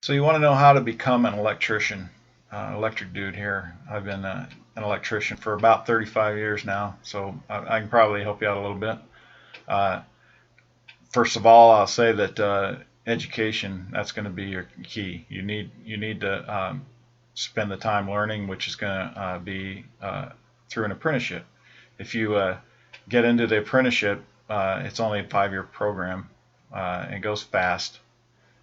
So you want to know how to become an electrician, electric dude here. I've been an electrician for about 35 years now, so I can probably help you out a little bit. Uh, First of all, I'll say that education, that's going to be your key. You need to spend the time learning, which is going to be through an apprenticeship. If you get into the apprenticeship, it's only a 5-year program. It goes fast.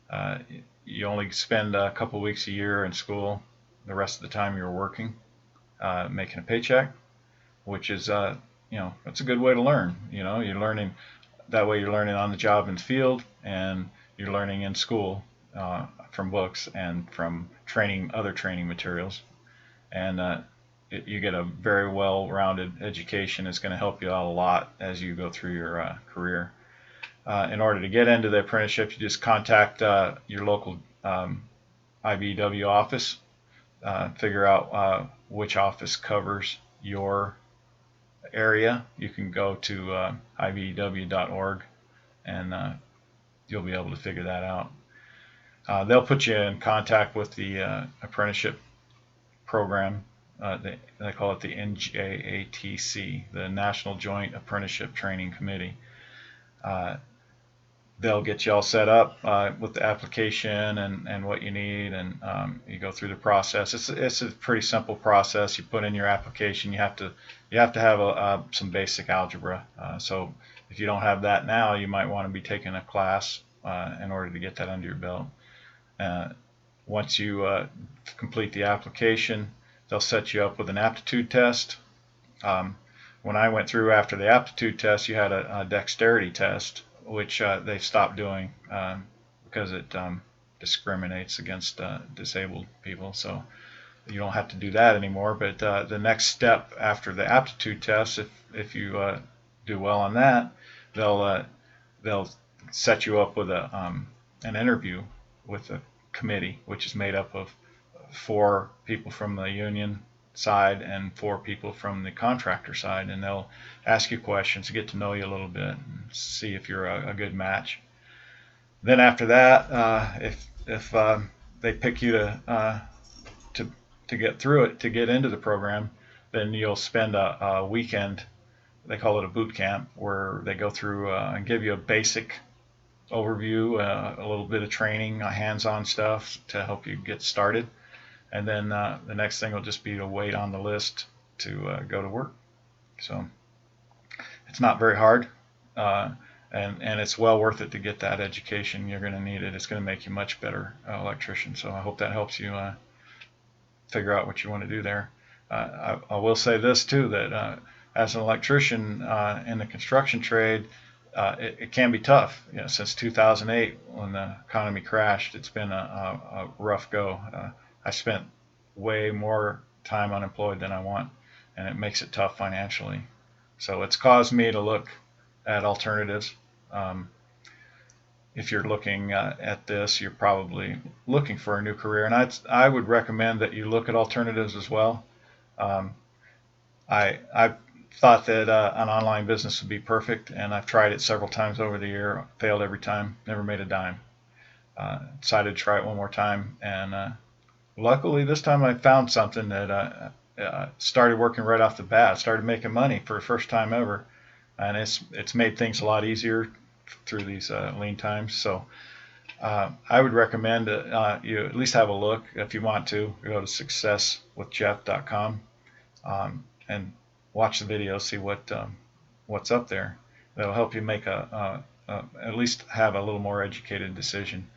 Uh, you only spend a couple weeks a year in school. The rest of the time you're working, making a paycheck, which is, it's a good way to learn. You're learning that way. You're learning on the job in the field, and you're learning in school from books and from training, other training materials, and you get a very well-rounded education. It's going to help you out a lot as you go through your career. In order to get into the apprenticeship, you just contact your local IBEW office, figure out which office covers your area. You can go to ibew.org, and you'll be able to figure that out. They'll put you in contact with the apprenticeship program. They call it the NJATC, the National Joint Apprenticeship Training Committee. They'll get you all set up with the application and what you need, and you go through the process. It's a pretty simple process. You put in your application. You have to have some basic algebra. So if you don't have that now, you might want to be taking a class in order to get that under your belt. Once you complete the application, they'll set you up with an aptitude test. When I went through after the aptitude test, you had a dexterity test, which they've stopped doing because it discriminates against disabled people. So you don't have to do that anymore. But the next step after the aptitude test, if you do well on that, they'll set you up with an interview with a committee, which is made up of 4 people from the union side and 4 people from the contractor side, and they'll ask you questions to get to know you a little bit and see if you're a good match. Then after that, if they pick you to get through it, to get into the program, then you'll spend a weekend. They call it a boot camp, where they go through and give you a basic overview, a little bit of training, hands-on stuff to help you get started. And then the next thing will just be to wait on the list to go to work. So it's not very hard, and it's well worth it to get that education. You're going to need it. It's going to make you a much better electrician. So I hope that helps you figure out what you want to do there. I will say this too, that as an electrician in the construction trade, it can be tough. Since 2008, when the economy crashed, it's been a rough go. I spent way more time unemployed than I want, and it makes it tough financially. So it's caused me to look at alternatives. If you're looking at this, you're probably looking for a new career, and I would recommend that you look at alternatives as well. Um, I've thought that an online business would be perfect, and I've tried it several times over the year, failed every time, never made a dime. Decided to try it one more time, and luckily this time I found something that started working right off the bat. Started making money for the first time ever, and it's made things a lot easier through these lean times. So I would recommend you at least have a look. If you want to, go to successwithjeff.com and watch the video, see what's up there. That'll help you make at least have a little more educated decision.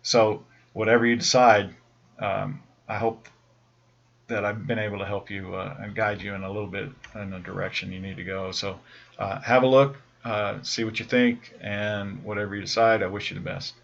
So whatever you decide, I hope that I've been able to help you and guide you in a little bit in the direction you need to go. So have a look, see what you think, and whatever you decide, I wish you the best.